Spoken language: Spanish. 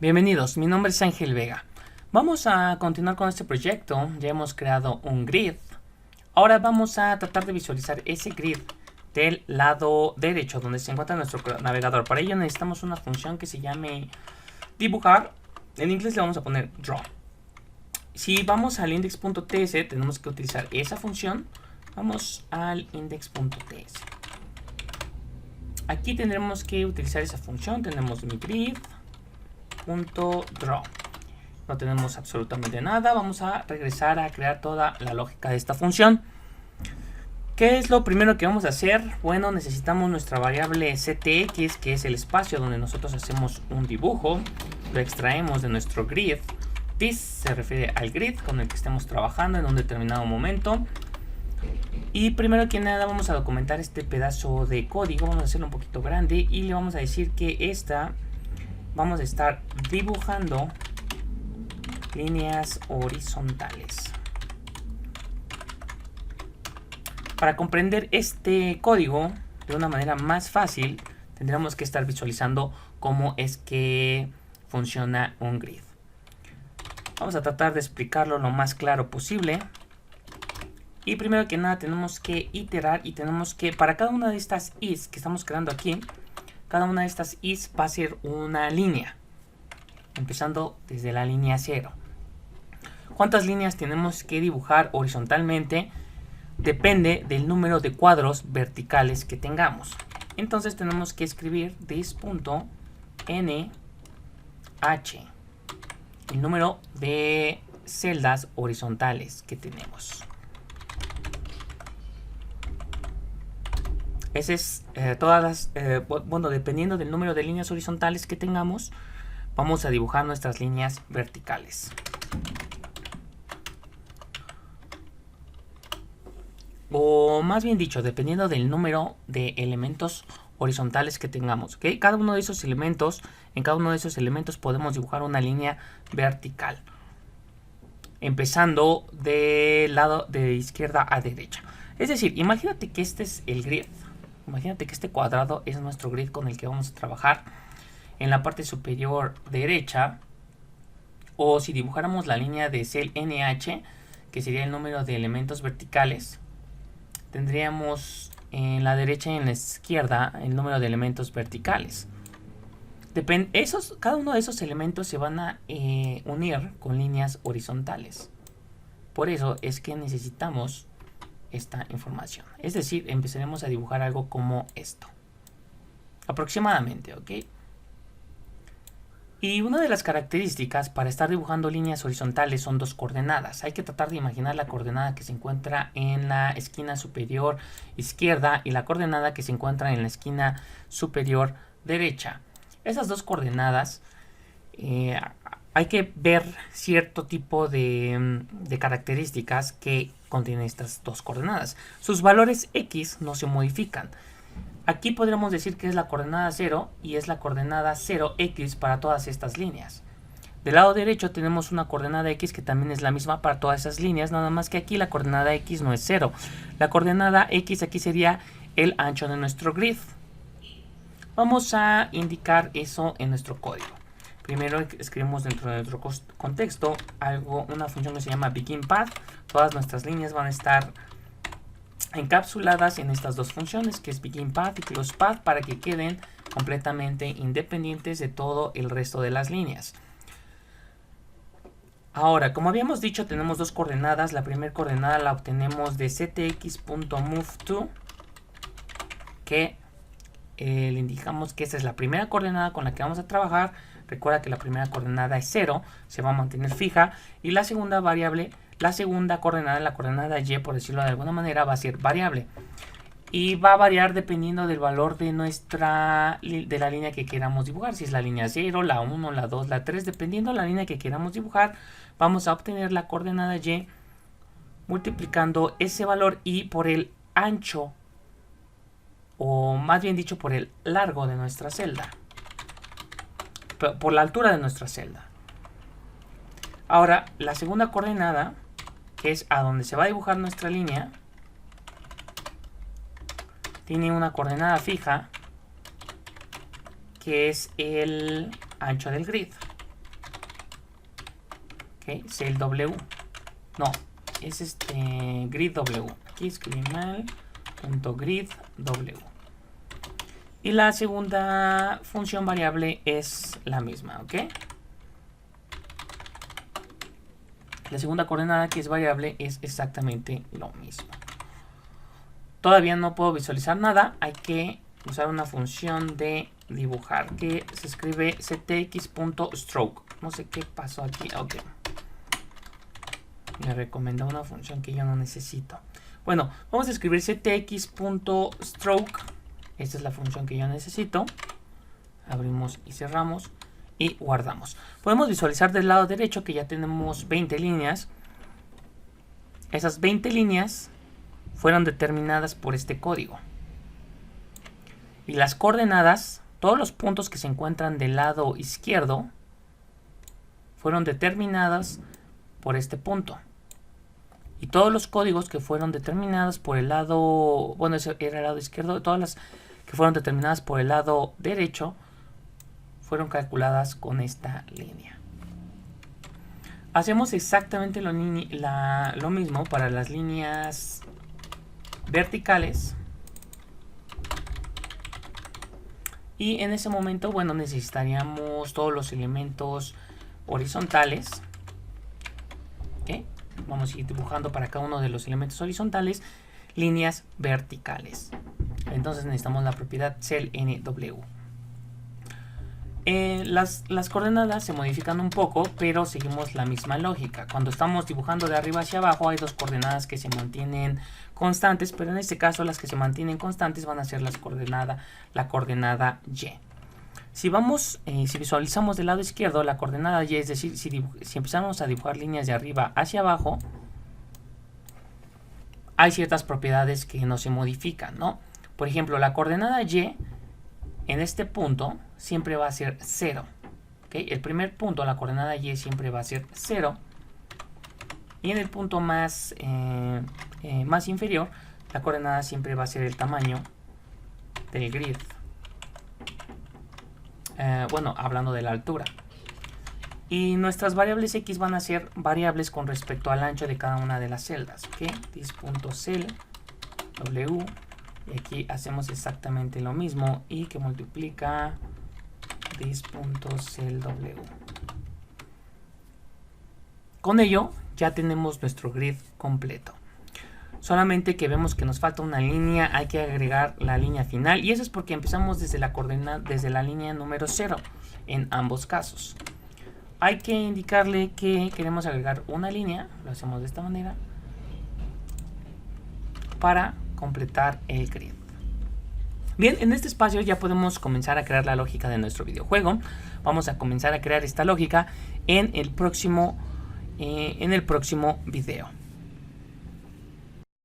Bienvenidos, mi nombre es Ángel Vega. Vamos a continuar con este proyecto. Ya hemos creado un grid. Ahora vamos a tratar de visualizar ese grid del lado derecho donde se encuentra nuestro navegador. Para ello necesitamos una función que se llame dibujar. En inglés le vamos a poner draw. Si vamos al index.ts tenemos que utilizar esa función. Vamos al index.ts. Aquí tendremos que utilizar esa función. Tenemos mi grid.draw. No tenemos absolutamente nada. Vamos a regresar a crear toda la lógica de esta función. ¿Qué es lo primero que vamos a hacer? Bueno, necesitamos nuestra variable ctx, que es el espacio donde nosotros hacemos un dibujo. Lo extraemos de nuestro grid. This se refiere al grid con el que estemos trabajando en un determinado momento. Y primero que nada vamos a documentar este pedazo de código. Vamos a hacerlo un poquito grande y le vamos a decir que vamos a estar dibujando líneas horizontales. Para comprender este código de una manera más fácil, tendremos que estar visualizando cómo es que funciona un grid. Vamos a tratar de explicarlo lo más claro posible. Y primero que nada tenemos que iterar y tenemos que, para cada una de estas is que estamos creando aquí, cada una de estas is va a ser una línea, empezando desde la línea 0. ¿Cuántas líneas tenemos que dibujar horizontalmente? Depende del número de cuadros verticales que tengamos. Entonces tenemos que escribir this.nh, el número de celdas horizontales que tenemos. Ese es bueno, dependiendo del número de líneas horizontales que tengamos, vamos a dibujar nuestras líneas verticales. O más bien dicho, dependiendo del número de elementos horizontales que tengamos, ¿okay? En cada uno de esos elementos podemos dibujar una línea vertical, empezando del lado de izquierda a derecha. Es decir, imagínate que este es el grid. Imagínate que este cuadrado es nuestro grid con el que vamos a trabajar. En la parte superior derecha, o si dibujáramos la línea de cel NH, que sería el número de elementos verticales, tendríamos en la derecha y en la izquierda el número de elementos verticales. Cada uno de esos elementos se van a unir con líneas horizontales. Por eso es que necesitamos esta información. Es decir, empezaremos a dibujar algo como esto. Aproximadamente, ¿ok? Y una de las características para estar dibujando líneas horizontales son dos coordenadas. Hay que tratar de imaginar la coordenada que se encuentra en la esquina superior izquierda y la coordenada que se encuentra en la esquina superior derecha. Esas dos coordenadas hay que ver cierto tipo de características que contienen estas dos coordenadas. Sus valores x no se modifican. Aquí podríamos decir que es la coordenada 0 y es la coordenada 0x para todas estas líneas. Del lado derecho tenemos una coordenada x que también es la misma para todas esas líneas, nada más que aquí la coordenada x no es 0. La coordenada x aquí sería el ancho de nuestro grid. Vamos a indicar eso en nuestro código. Primero escribimos dentro de nuestro contexto una función que se llama beginPath. Todas nuestras líneas van a estar encapsuladas en estas dos funciones, que es beginPath y closePath, para que queden completamente independientes de todo el resto de las líneas. Ahora, como habíamos dicho, tenemos dos coordenadas. La primera coordenada la obtenemos de ctx.moveTo, que le indicamos que esa es la primera coordenada con la que vamos a trabajar. Recuerda que la primera coordenada es 0, se va a mantener fija, y la segunda variable, la segunda coordenada, la coordenada y, por decirlo de alguna manera, va a ser variable. Y va a variar dependiendo del valor de la línea que queramos dibujar. Si es la línea 0, la 1, la 2, la 3, dependiendo de la línea que queramos dibujar, vamos a obtener la coordenada y multiplicando ese valor y por el ancho, o más bien dicho, por el largo de nuestra celda. Por la altura de nuestra celda. Ahora, la segunda coordenada, que es a donde se va a dibujar nuestra línea, tiene una coordenada fija, que es el ancho del grid. Ok, cell W. No, es grid W. Aquí escribí mal. Punto grid W. Y la segunda función variable es la misma, ¿ok? La segunda coordenada que es variable es exactamente lo mismo. Todavía no puedo visualizar nada. Hay que usar una función de dibujar que se escribe ctx.stroke. No sé qué pasó aquí. Ok. Me recomendó una función que yo no necesito. Bueno, vamos a escribir ctx.stroke. Esta es la función que yo necesito. Abrimos y cerramos. Y guardamos. Podemos visualizar del lado derecho que ya tenemos 20 líneas. Esas 20 líneas fueron determinadas por este código. Y las coordenadas, todos los puntos que se encuentran del lado izquierdo, fueron determinadas por este punto. Y todos los códigos que fueron determinados por el lado, bueno, ese era el lado izquierdo, todas las que fueron determinadas por el lado derecho, fueron calculadas con esta línea. Hacemos exactamente lo mismo para las líneas verticales. Y en ese momento, bueno, necesitaríamos todos los elementos horizontales. ¿Okay? Vamos a ir dibujando para cada uno de los elementos horizontales líneas verticales. Entonces necesitamos la propiedad cellNW. Las coordenadas se modifican un poco, pero seguimos la misma lógica. Cuando estamos dibujando de arriba hacia abajo hay dos coordenadas que se mantienen constantes, pero en este caso las que se mantienen constantes van a ser la coordenada Y. Si visualizamos del lado izquierdo la coordenada Y, es decir, si empezamos a dibujar líneas de arriba hacia abajo, hay ciertas propiedades que no se modifican, ¿no? Por ejemplo, la coordenada Y en este punto siempre va a ser 0. ¿Okay? El primer punto, la coordenada Y siempre va a ser 0. Y en el punto más inferior, la coordenada siempre va a ser el tamaño del grid. Bueno, hablando de la altura. Y nuestras variables X van a ser variables con respecto al ancho de cada una de las celdas. ¿Okay? This.cell W. Y aquí hacemos exactamente lo mismo y que multiplica this.cellW. Con ello ya tenemos nuestro grid completo. Solamente que vemos que nos falta una línea, hay que agregar la línea final y eso es porque empezamos desde la línea número 0 en ambos casos. Hay que indicarle que queremos agregar una línea, lo hacemos de esta manera, para completar el grid. Bien, en este espacio ya podemos comenzar a crear la lógica de nuestro videojuego. Vamos a comenzar a crear esta lógica en el próximo video.